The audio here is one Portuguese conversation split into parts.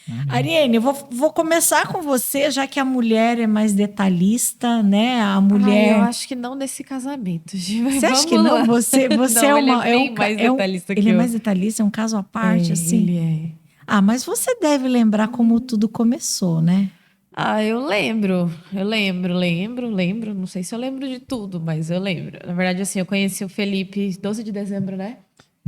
Amém. Ariane, eu vou começar com você, já que a mulher é mais detalhista, né? A mulher. Eu acho que não nesse casamento, Gi, mas Você acha que vamos não? lá. Você Não, é ele uma. é bem mais detalhista ele que é eu. mais detalhista, é um caso à parte, assim. Ele é. Ah, mas você deve lembrar como tudo começou, né? Eu lembro. Eu lembro. Não sei se eu lembro de tudo, mas eu lembro. Na verdade, assim, eu conheci o Felipe 12 de dezembro, né?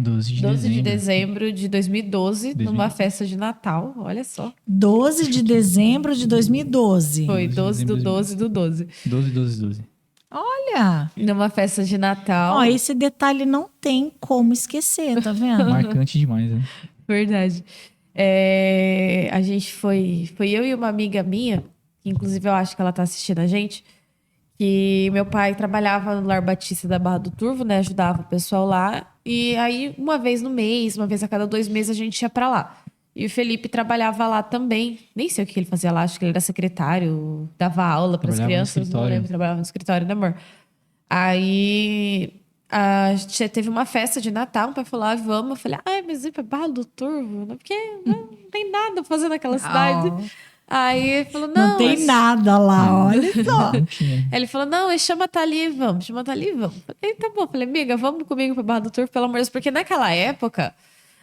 12 de 12 de dezembro. dezembro de 2012, numa festa de Natal. Olha só. 12 de dezembro de 2012. Foi 12 de 12 do dezembro de 12 do 12. 12, 12, 12. Olha! Numa festa de Natal. Ó, esse detalhe não tem como esquecer, tá vendo? Marcante demais, né? Verdade. A gente foi eu e uma amiga minha, que inclusive eu acho que ela tá assistindo a gente, que meu pai trabalhava no Lar Batista da Barra do Turvo, né? Ajudava o pessoal lá. E aí, uma vez no mês, uma vez a cada 2 meses, a gente ia pra lá. E o Felipe trabalhava lá também. Nem sei o que ele fazia lá, acho que ele era secretário, dava aula pras Trabalhava no crianças, não escritório. lembro, trabalhava no escritório, né, amor? Aí teve uma festa de Natal, meu pai falou, vamos. Eu falei, mas ir pra Barra do Turvo? Né? Porque não tem nada pra fazer naquela cidade. Aí ele falou, Não tem nada lá, olha só. Não tinha. Ele falou, não, chama a Thalia e vamos, chama a Thalia e vamos. Falei, tá bom. Falei, amiga, vamos comigo pra Barra do Turvo, pelo amor de Deus. Porque naquela época,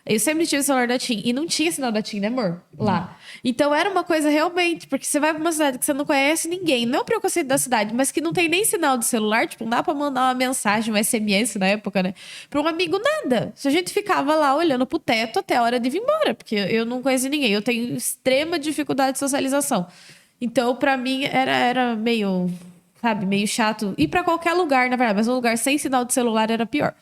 eu sempre tive o celular da TIM. E não tinha sinal da TIM, né, amor? Lá. Então era uma coisa realmente, porque você vai pra uma cidade que você não conhece ninguém. Não é o preconceito da cidade, mas que não tem nem sinal de celular. Tipo, não dá pra mandar uma mensagem, um SMS na época, né? Pra um amigo, nada. Se a gente ficava lá olhando pro teto até a hora de vir embora. Porque eu não conhecia ninguém. Eu tenho extrema dificuldade de socialização. Então, pra mim, era meio, sabe, meio chato. Ir pra qualquer lugar, na verdade. Mas um lugar sem sinal de celular era pior.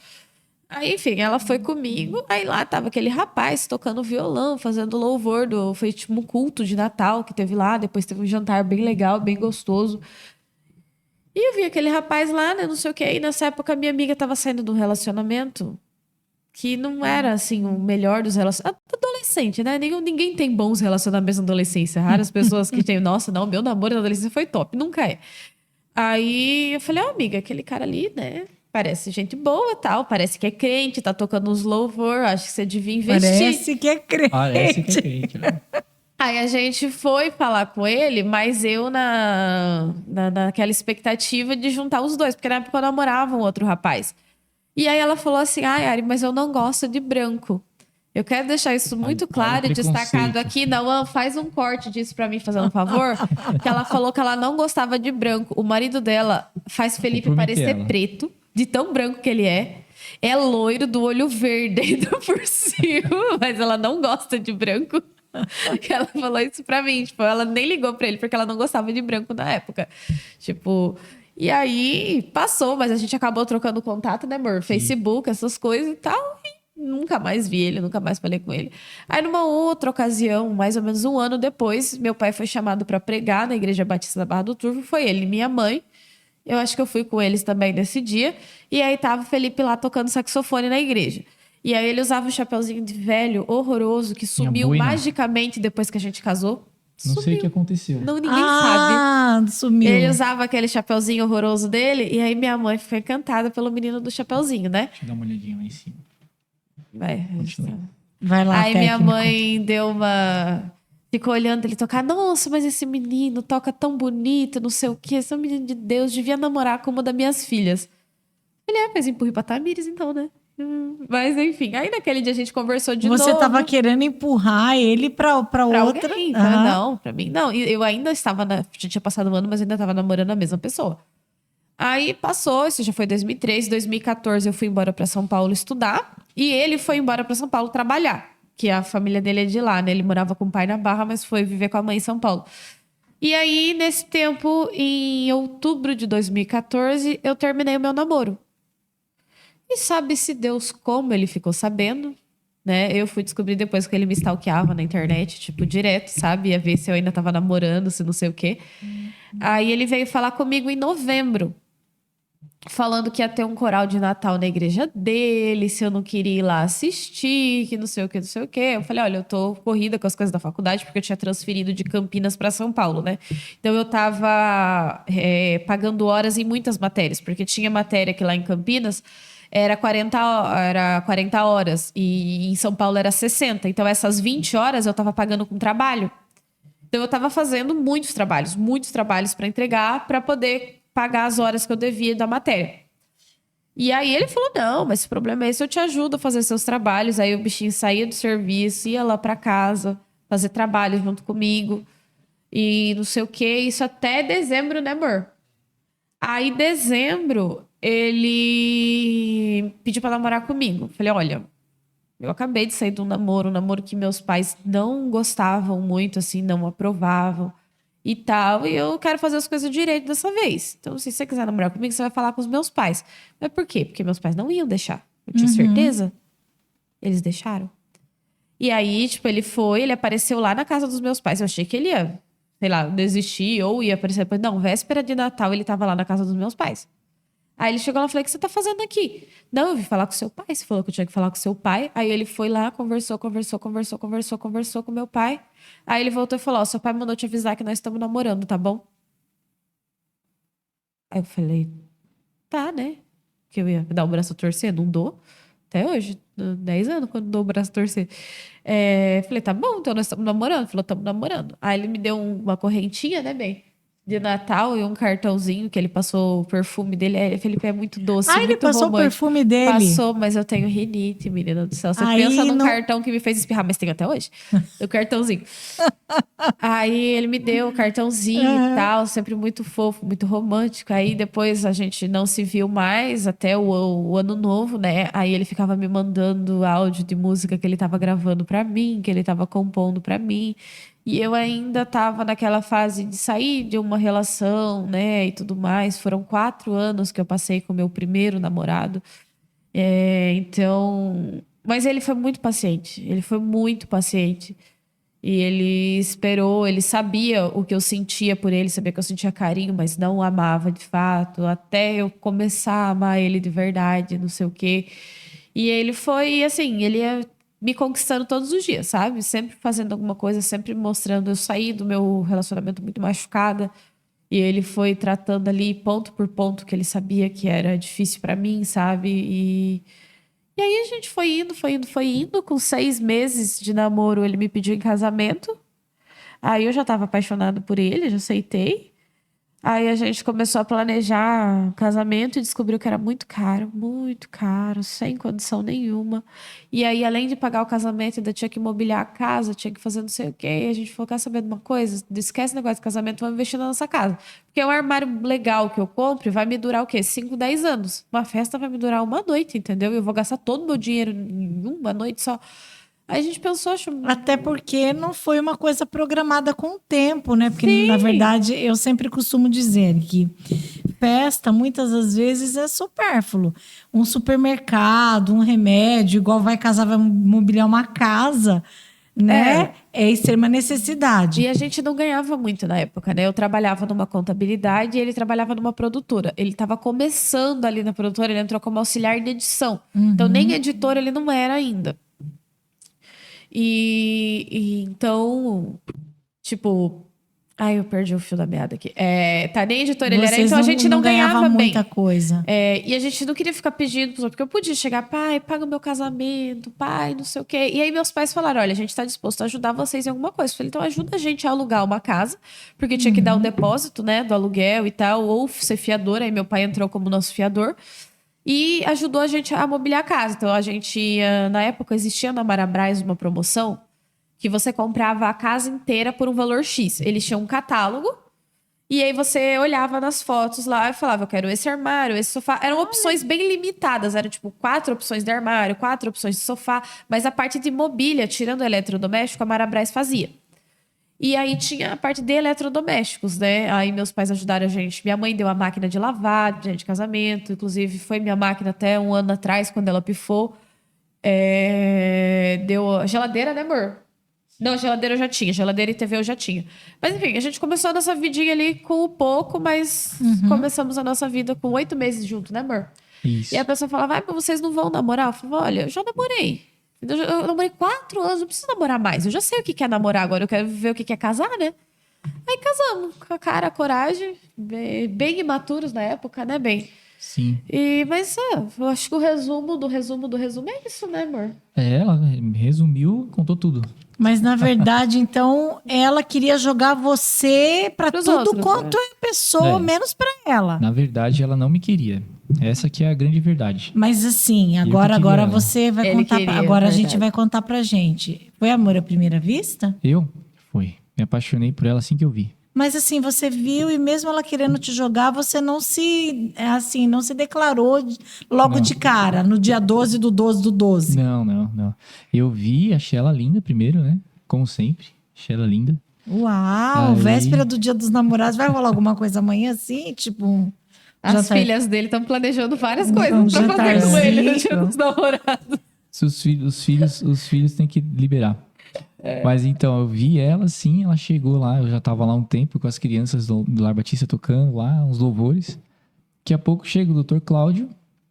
Aí, enfim, ela foi comigo. Aí lá tava aquele rapaz tocando violão, fazendo louvor. Foi tipo um culto de Natal que teve lá. Depois teve um jantar bem legal, bem gostoso. E eu vi aquele rapaz lá, né? Não sei o quê. E nessa época, minha amiga tava saindo de um relacionamento que não era, assim, o melhor dos relacionamentos. Adolescente, né? Ninguém tem bons relacionamentos na adolescência. Raras pessoas que têm, nossa, não, meu namoro na adolescência foi top. Nunca é. Aí eu falei, amiga, aquele cara ali, né? Parece gente boa e tal, parece que é crente, tá tocando uns louvor, acho que você devia investir. Parece que é crente. Parece que é crente, né? Aí a gente foi falar com ele, mas eu naquela expectativa de juntar os dois, porque na época eu namorava um outro rapaz. E aí ela falou assim, Ari, mas eu não gosto de branco. Eu quero deixar isso muito claro e destacado aqui. Não, faz um corte disso pra mim, fazendo um favor. Que ela falou que ela não gostava de branco. O marido dela faz Felipe parecer preto, de tão branco que ele é. É loiro, do olho verde ainda por cima. Mas ela não gosta de branco. E ela falou isso pra mim. Tipo, ela nem ligou pra ele, porque ela não gostava de branco na época. Tipo... E aí, passou. Mas a gente acabou trocando contato, né, amor? Facebook, essas coisas e tal. E nunca mais vi ele, nunca mais falei com ele. Aí, numa outra ocasião, mais ou menos um ano depois, meu pai foi chamado pra pregar na Igreja Batista da Barra do Turvo. Foi ele e minha mãe. Eu acho que eu fui com eles também nesse dia. E aí tava o Felipe lá tocando saxofone na igreja. E aí ele usava um chapeuzinho de velho horroroso que sumiu magicamente depois que a gente casou. Não sei o que aconteceu. Não, ninguém sabe. Sumiu. Ele usava aquele chapeuzinho horroroso dele. E aí minha mãe ficou encantada pelo menino do chapeuzinho, né? Deixa eu dar uma olhadinha lá em cima. Vai lá, aí minha mãe deu uma... Ficou olhando ele tocar. Nossa, mas esse menino toca tão bonito, não sei o quê. Esse é um menino de Deus, devia namorar com uma das minhas filhas. Ele mas empurre pra Tamires, então, né? Mas, enfim. Aí, naquele dia, a gente conversou de novo. Você tava querendo empurrar ele pra outra? Alguém. Não, pra mim, não. Eu ainda estava... Já tinha passado um ano, mas ainda estava namorando a mesma pessoa. Aí, passou. Isso já foi 2013. 2014, eu fui embora pra São Paulo estudar. E ele foi embora pra São Paulo trabalhar. Que a família dele é de lá, né? Ele morava com o pai na Barra, mas foi viver com a mãe em São Paulo. E aí, nesse tempo, em outubro de 2014, eu terminei o meu namoro. E sabe-se Deus como ele ficou sabendo, né? Eu fui descobrir depois que ele me stalkeava na internet, tipo, direto, sabe? Ia ver se eu ainda tava namorando, se não sei o quê. Aí ele veio falar comigo em novembro. Falando que ia ter um coral de Natal na igreja dele, se eu não queria ir lá assistir, que não sei o que, não sei o que. Eu falei, olha, eu tô corrida com as coisas da faculdade, porque eu tinha transferido de Campinas para São Paulo, né? Então eu tava pagando horas em muitas matérias, porque tinha matéria que lá em Campinas era 40 horas. E em São Paulo era 60. Então, essas 20 horas eu tava pagando com trabalho. Então, eu tava fazendo muitos trabalhos para entregar, para poder pagar as horas que eu devia da matéria. E aí ele falou, não, mas esse problema é esse, eu te ajudo a fazer seus trabalhos. Aí o bichinho saía do serviço, ia lá para casa, fazer trabalho junto comigo. E não sei o quê, isso até dezembro, né, amor? Aí, dezembro, ele pediu pra namorar comigo. Falei, olha, eu acabei de sair de um namoro que meus pais não gostavam muito, assim, não aprovavam e tal. E eu quero fazer as coisas direito dessa vez. Então, se você quiser namorar comigo, você vai falar com os meus pais. Mas por quê? Porque meus pais não iam deixar. Eu tinha certeza. Eles deixaram. E aí, tipo, ele apareceu lá na casa dos meus pais. Eu achei que ele ia, sei lá, desistir ou ia aparecer. Não, véspera de Natal ele tava lá na casa dos meus pais. Aí ele chegou lá e falou, o que você tá fazendo aqui? Não, eu vim falar com seu pai. Você falou que eu tinha que falar com seu pai. Aí ele foi lá, conversou com meu pai. Aí ele voltou e falou, ó, seu pai mandou te avisar que nós estamos namorando, tá bom? Aí eu falei, tá, né? Que eu ia dar o braço a torcer, não dou. Até hoje, 10 anos, quando dou o braço a torcer. Falei, tá bom, então nós estamos namorando. Falou, estamos namorando. Aí ele me deu uma correntinha, né, bem? De Natal e um cartãozinho que ele passou o perfume dele. Felipe é muito doce, Ah, ele muito passou romântico. o perfume dele. Passou, mas eu tenho rinite, menina do céu. Você Aí pensa num não- cartão que me fez espirrar, mas tenho até hoje. O cartãozinho. Aí ele me deu o cartãozinho e tal, sempre muito fofo, muito romântico. Aí depois a gente não se viu mais até o ano novo, né? Aí ele ficava me mandando áudio de música que ele tava gravando pra mim, que ele tava compondo pra mim. E eu ainda tava naquela fase de sair de uma relação, né? E tudo mais. Foram 4 anos que eu passei com o meu primeiro namorado. Então. Mas ele foi muito paciente. Ele foi muito paciente. E ele esperou, ele sabia o que eu sentia por ele, sabia que eu sentia carinho, mas não o amava de fato, até eu começar a amar ele de verdade, não sei o quê. E ele foi, assim, ele ia me conquistando todos os dias, sabe? Sempre fazendo alguma coisa, sempre mostrando. Eu saí do meu relacionamento muito machucada e ele foi tratando ali ponto por ponto que ele sabia que era difícil pra mim, sabe? E aí a gente foi indo. Com 6 meses de namoro, ele me pediu em casamento. Aí eu já tava apaixonada por ele, já aceitei. Aí a gente começou a planejar casamento e descobriu que era muito caro, sem condição nenhuma. E aí, além de pagar o casamento, ainda tinha que mobiliar a casa, tinha que fazer não sei o quê. E a gente falou, quer saber de uma coisa? Esquece o negócio de casamento, vamos investir na nossa casa. Porque um armário legal que eu compre vai me durar o quê? 5, 10 anos. Uma festa vai me durar uma noite, entendeu? E eu vou gastar todo o meu dinheiro em uma noite só. Aí a gente pensou, acho... Até porque não foi uma coisa programada com o tempo, né? Porque, na verdade, eu sempre costumo dizer que festa, muitas das vezes, é supérfluo. Um supermercado, um remédio, igual vai casar, vai mobiliar uma casa, né? É extrema necessidade. E a gente não ganhava muito na época, né? Eu trabalhava numa contabilidade e ele trabalhava numa produtora. Ele estava começando ali na produtora, ele entrou como auxiliar de edição. Então, nem editor ele não era ainda. E então, tipo... Ai, eu perdi o fio da meada aqui. Tá, nem editor ele era, Vocês então a gente não ganhava bem. muita coisa. E a gente não queria ficar pedindo pros outros, porque eu podia chegar, pai, paga o meu casamento, pai, não sei o quê. E aí meus pais falaram, olha, a gente tá disposto a ajudar vocês em alguma coisa. Eu falei, então ajuda a gente a alugar uma casa, porque tinha que dar um depósito, né, do aluguel e tal, ou ser fiador. Aí meu pai entrou como nosso fiador. E ajudou a gente a mobiliar a casa. Então a gente, na época, existia na Marabras uma promoção que você comprava a casa inteira por um valor X. Eles tinham um catálogo e aí você olhava nas fotos lá e falava, eu quero esse armário, esse sofá. Eram opções bem limitadas, era tipo 4 opções de armário, 4 opções de sofá, mas a parte de mobília, tirando o eletrodoméstico, a Marabras fazia. E aí tinha a parte de eletrodomésticos, né? Aí meus pais ajudaram a gente. Minha mãe deu a máquina de lavar, de casamento. Inclusive, foi minha máquina até um ano atrás, quando ela pifou. Deu a geladeira, né, amor? Não, geladeira eu já tinha. Geladeira e TV eu já tinha. Mas enfim, a gente começou a nossa vidinha ali com o pouco, mas começamos a nossa vida com 8 meses junto, né, amor? Isso. E a pessoa falava, mas vocês não vão namorar? Eu falava, olha, eu já namorei. Eu namorei 4 anos, não preciso namorar mais. Eu já sei o que é namorar agora, eu quero ver o que é casar, né? Aí casamos, com a cara, a coragem, bem imaturos na época, né, bem? Sim. Mas eu acho que o resumo do resumo do resumo é isso, né, amor? Ela resumiu, contou tudo. Mas na verdade, então, ela queria jogar você pra Pros tudo outros, quanto é pessoa, É. menos pra ela. Na verdade, ela não me queria. Essa que é a grande verdade. Mas assim, que agora queria ela. você vai Ele contar. queria, Agora a verdade. gente vai contar pra gente. Foi amor à primeira vista? Foi. Me apaixonei por ela assim que eu vi. Mas assim, você viu e mesmo ela querendo te jogar, você não se declarou logo Não. de cara, no dia 12 do 12 do 12. Não. Eu vi, achei ela linda primeiro, né? Como sempre. Achei ela linda. Uau, Aí- véspera do dia dos namorados, vai rolar alguma coisa amanhã assim? Tipo, As jantar- filhas dele estão planejando várias Um coisas pra fazer com ele no dia jantarzinho. dos namorados. Se os filhos têm que liberar. Mas então, eu vi ela sim, ela chegou lá, eu já tava lá um tempo com as crianças do Lar Batista tocando lá, uns louvores. Daqui a pouco chega o Dr. Cláudio,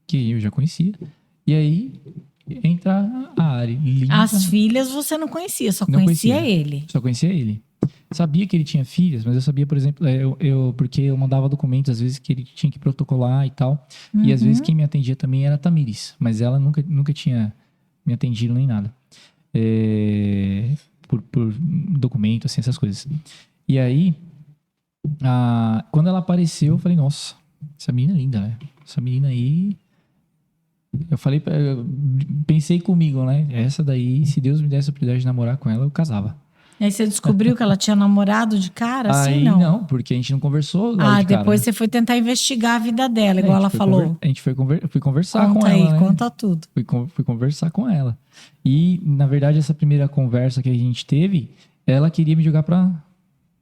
que eu já conhecia, e aí entra a Ari, linda. As filhas você não conhecia, só Não conhecia conhecia. ele. Só conhecia ele. Sabia que ele tinha filhas, mas eu sabia, por exemplo, porque eu mandava documentos, às vezes que ele tinha que protocolar e tal. E às vezes quem me atendia também era a Tamires, mas ela nunca tinha me atendido nem nada. Por documento, assim, essas coisas. E aí, quando ela apareceu, eu falei, nossa, essa menina é linda, né? Essa menina aí... Eu pensei comigo, né? Essa daí, se Deus me desse a oportunidade de namorar com ela, eu casava. Aí você descobriu que ela tinha namorado de cara, assim, Aí não? porque a gente não conversou logo de cara, Depois né? você foi tentar investigar a vida dela, igual A ela gente foi falou. a gente fui conversar Conta com aí, ela, né? conta tudo. Fui conversar com ela. E, na verdade, essa primeira conversa que a gente teve, ela queria me jogar pra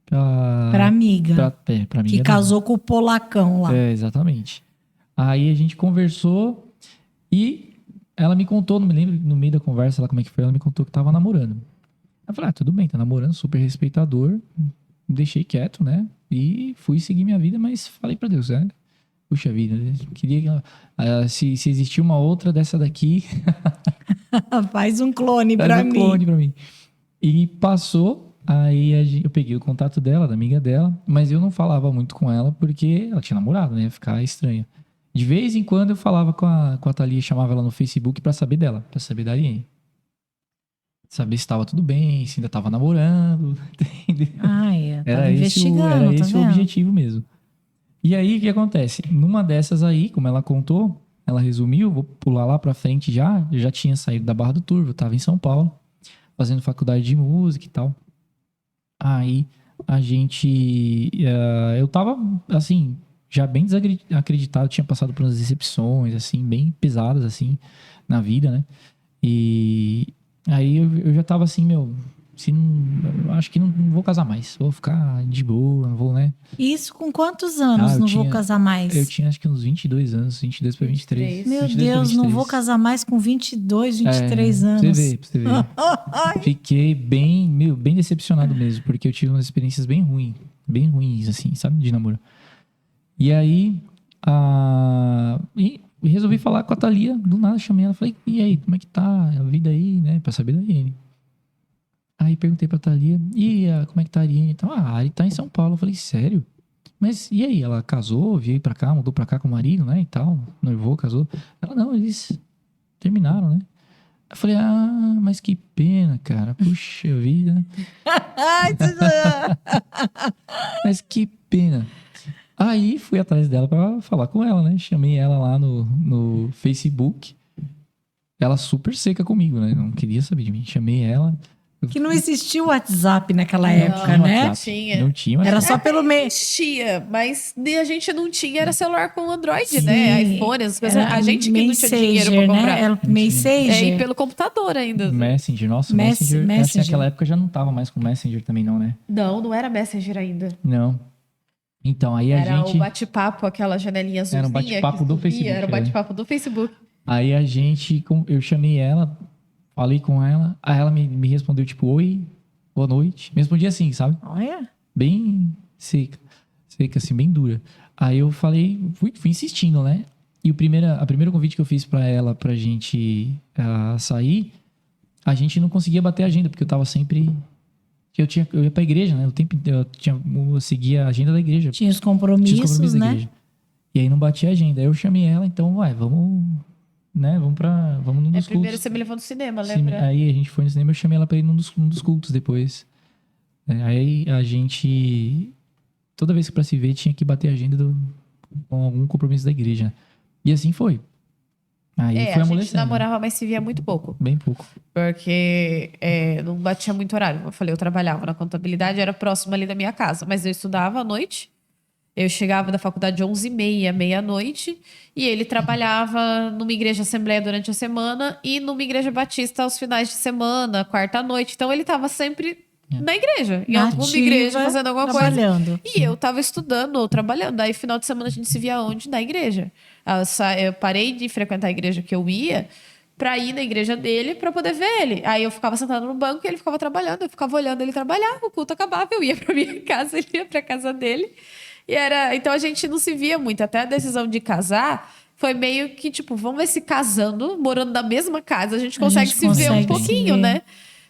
Pra amiga, pra amiga que dela. casou com o polacão lá. Exatamente. Aí a gente conversou e ela me contou, não me lembro no meio da conversa lá como é que foi, ela me contou que tava namorando. Eu falei, tudo bem, tá namorando, super respeitador. Deixei quieto, né? E fui seguir minha vida, mas falei pra Deus, puxa vida, queria que se existir uma outra dessa daqui, Faz um clone faz pra um mim. clone pra mim. E passou, aí eu peguei o contato dela, da amiga dela, mas eu não falava muito com ela porque ela tinha namorado, né? Ia ficar estranho. De vez em quando eu falava com a Thalia, chamava ela no Facebook pra saber dela, pra saber da Ariane. Saber se estava tudo bem, se ainda tava namorando, entendeu? Tava investigando, Era tá esse o vendo? objetivo mesmo. E aí, o que acontece? Numa dessas aí, como ela contou, ela resumiu, vou pular lá pra frente já. Eu já tinha saído da Barra do Turvo, eu tava em São Paulo, fazendo faculdade de música e tal. Aí, eu tava, assim, já bem desacreditado, tinha passado por umas decepções, assim, bem pesadas, assim, na vida, né? E aí eu já tava assim, eu acho que não vou casar mais. Vou ficar de boa, não vou, né? Isso com quantos anos eu não tinha- vou casar mais? Eu tinha acho que uns 22 anos, 22 pra 23. Meu 22 pra Deus, não 23. vou casar mais com 22, 23 anos. Pra você ver. Fiquei bem decepcionado mesmo, porque eu tive umas experiências bem ruins, assim, sabe? De namoro. E aí, e resolvi falar com a Thalia, do nada chamei ela, falei, e aí, como é que tá a vida aí, né? Pra saber da Ariane. Aí perguntei pra Thalia, como é que tá a Ariane? Então, a Ari tá em São Paulo. Eu falei, sério? Mas e aí, ela casou, veio pra cá, mudou pra cá com o marido, né, e tal, noivou, casou. Ela, não, eles terminaram, né? Eu falei, mas que pena, cara, puxa vida. Mas que pena. Aí fui atrás dela pra falar com ela, né? Chamei ela lá no Facebook. Ela super seca comigo, né? Não queria saber de mim. Chamei ela. Que não existia o WhatsApp naquela Não época, tinha né? WhatsApp, Tinha. Não tinha Era WhatsApp. só pelo meio. Existia, mas a gente não tinha, era celular com Android, Sim. né? iPhone, as coisas. Era A gente que não tinha dinheiro pra Messenger, comprar. né? Era tinha. Messenger. E pelo computador ainda. Messenger, nossa, Messenger. Assim, naquela época já não tava mais com Messenger também, não, né? Não era Messenger ainda. Não. Então, aí a Era gente... o bate-papo, aquela janelinha azulzinha. Era um bate-papo que do subia, Facebook, Era o bate-papo do Facebook. Aí a gente... Eu chamei ela, falei com ela, aí ela me respondeu tipo, oi, boa noite. Me respondia assim, sabe? Olha. Bem seca, assim, bem dura. Aí eu falei, fui insistindo, né? E a primeira convite que eu fiz pra ela, pra gente sair, a gente não conseguia bater a agenda, porque eu tava sempre... Eu ia pra igreja, né? Eu seguia a agenda da igreja. Tinha os Tinha os compromissos, compromissos da né? igreja. E aí não batia a agenda. Aí eu chamei ela, então, vamos, né? Vamos num dos Primeiro cultos. você me levou no cinema, Sim, lembra? aí a gente foi no cinema, eu chamei ela pra ir num dos cultos depois. Aí a gente, toda vez que pra se ver, tinha que bater a agenda com algum compromisso da igreja. E assim foi. Aí foi A gente amolecendo. namorava, mas se via muito pouco. Bem pouco. Porque não batia muito horário. Como eu falei, eu trabalhava na contabilidade, era próximo ali da minha casa. Mas eu estudava à noite. Eu chegava da faculdade 11h30, meia-noite. E ele trabalhava numa igreja assembleia durante a semana e numa igreja batista aos finais de semana, quarta-noite. Então ele estava sempre na igreja. Em alguma Nativa, igreja, fazendo alguma coisa. trabalhando. E eu tava estudando ou trabalhando. Aí, final de semana, a gente se via onde? Na igreja. Eu parei de frequentar a igreja que eu ia pra ir na igreja dele pra poder ver ele. Aí eu ficava sentada no banco e ele ficava trabalhando. Eu ficava olhando ele trabalhar. O culto acabava, eu ia pra minha casa, ele ia pra casa dele. Então a gente não se via muito. Até a decisão de casar foi meio que tipo, vamos ver se casando, morando na mesma casa, a gente consegue se ver um pouquinho, né?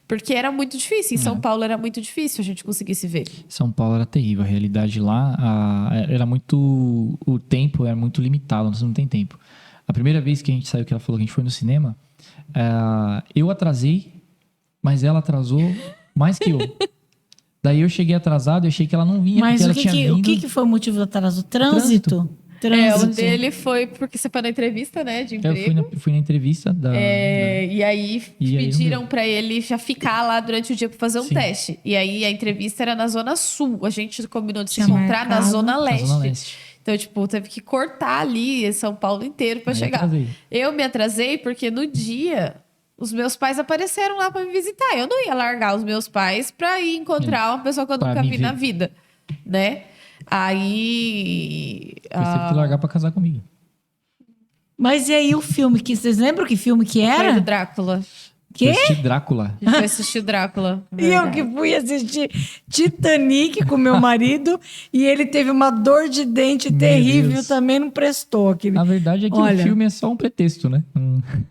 Porque era muito difícil. Em São Paulo era muito difícil a gente conseguir se ver. São Paulo era terrível. A realidade lá era muito... O tempo era muito limitado. Você não tem tempo. A primeira vez que a gente saiu, que ela falou que a gente foi no cinema, eu atrasei, mas ela atrasou mais que eu. Daí eu cheguei atrasado e achei que ela não vinha. Mas porque o que foi o motivo do atraso? Trânsito? O dele foi porque você foi na entrevista, né, de emprego. Eu fui na entrevista E aí pediram pra ele já ficar lá durante o dia pra fazer um teste. E aí a entrevista era na Zona Sul. A gente combinou de se encontrar na Zona Leste. Então, tipo, teve que cortar ali em São Paulo inteiro pra chegar. Eu me atrasei porque no dia os meus pais apareceram lá pra me visitar. Eu não ia largar os meus pais pra ir encontrar uma pessoa que eu nunca vi na vida, né? Aí... Você teve que largar pra casar comigo. Mas e aí o filme? Vocês lembram que filme que era? Foi do Drácula. Quê? Eu assisti Drácula. A gente foi assistir Drácula. E eu que fui assistir Titanic com meu marido e ele teve uma dor de dente terrível, Deus. também não prestou. Aquele... A verdade é que o filme é só um pretexto, né?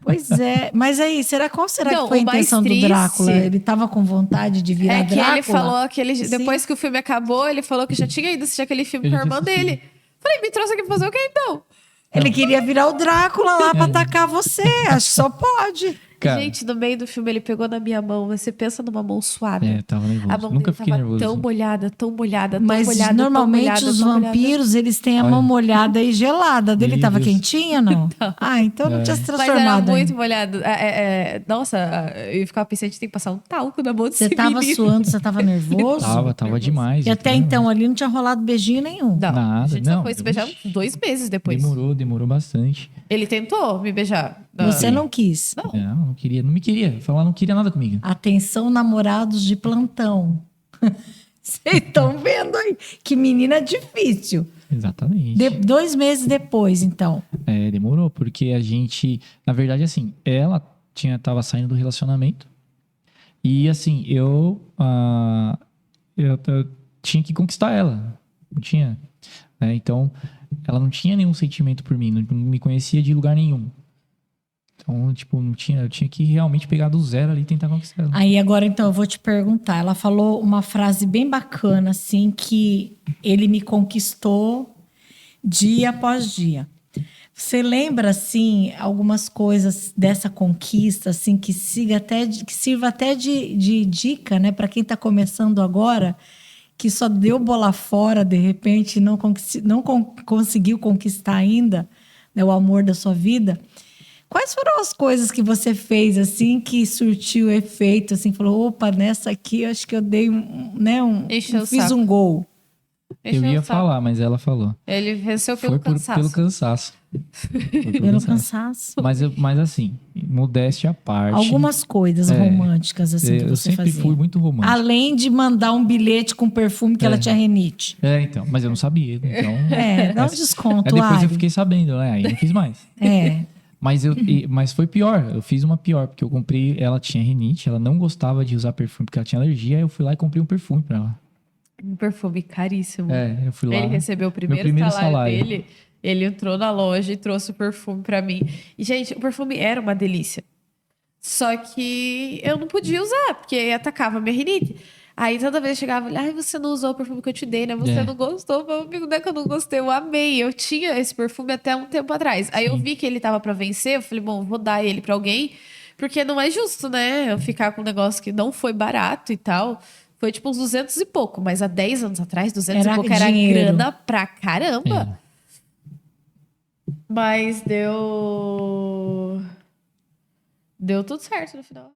Pois é. Mas aí, qual será Não, que foi a intenção do Drácula? Ele tava com vontade de virar Drácula? É que ele falou que depois que o filme acabou, ele falou que já tinha ido assistir aquele filme com a irmã dele. Falei, me trouxe aqui pra fazer o quê então? Ele queria virar o Drácula lá pra atacar você. Acho que só pode. Cara, gente, no meio do filme ele pegou na minha mão. Você pensa numa mão suada. Tava nervoso. A mão Nunca dele fiquei tava nervoso. tão molhada, tão molhada, tão Mas molhada. normalmente tão molhada, os tão vampiros, molhada. eles têm a mão molhada e gelada. Dele Meu tava Deus. quentinha, não? Ah, então não tinha se Mas era transformado muito ainda. molhado. Nossa, eu ficava pensando, a gente tem que passar um talco na mão desse Você tava menino. suando, você tava nervoso? Tava demais. E até então ali não tinha rolado beijinho nenhum. Não, Nada, a gente não. só foi se beijar uns 2 meses depois. Demorou bastante. Ele tentou me beijar. Você não quis. Não queria, não me queria. Falar não queria nada comigo. Atenção, namorados de plantão. Vocês estão vendo aí? Que menina difícil. Exatamente. 2 meses depois, então. Demorou, porque a gente... Na verdade, assim, ela tava saindo do relacionamento. E, assim, eu tinha que conquistar ela. Não tinha. Né? Então, ela não tinha nenhum sentimento por mim. Não me conhecia de lugar nenhum. Então, tipo, eu tinha que realmente pegar do zero ali e tentar conquistar ela. Aí agora, então, eu vou te perguntar. Ela falou uma frase bem bacana, assim, que ele me conquistou dia após dia. Você lembra, assim, algumas coisas dessa conquista, assim, que sirva até de dica, né, para quem está começando agora, que só deu bola fora, de repente, e não conseguiu conquistar ainda, né, o amor da sua vida? Quais foram as coisas que você fez, assim, que surtiu efeito, assim, falou, opa, nessa aqui eu acho que eu dei fiz um gol. Eu ia falar, mas ela falou. Ele venceu pelo cansaço. Pelo cansaço. Pelo cansaço. Mas assim, modéstia à parte. Algumas coisas românticas, assim, que eu você sempre fazia. fui muito romântico. Além de mandar um bilhete com perfume que ela tinha renite. Então, mas eu não sabia. Então, dá um desconto, depois Ari. eu fiquei sabendo, né? Aí não fiz mais. Mas foi pior, eu fiz uma pior, porque eu comprei, ela tinha rinite, ela não gostava de usar perfume porque ela tinha alergia, aí eu fui lá e comprei um perfume pra ela. Um perfume caríssimo. Eu fui lá. Ele recebeu o primeiro salário dele, ele entrou na loja e trouxe o perfume pra mim. E, gente, o perfume era uma delícia. Só que eu não podia usar, porque atacava a minha rinite. Aí toda vez chegava, ai, você não usou o perfume que eu te dei, né? Você não gostou. Meu amigo, não é que eu não gostei, eu amei. Eu tinha esse perfume até um tempo atrás. Aí eu vi que ele tava pra vencer, eu falei, bom, vou dar ele pra alguém, porque não é justo, né? Eu ficar com um negócio que não foi barato e tal. Foi tipo uns 200 e pouco, mas há 10 anos atrás, 200 Era e pouco era dinheiro. grana pra caramba. Mas deu tudo certo no final.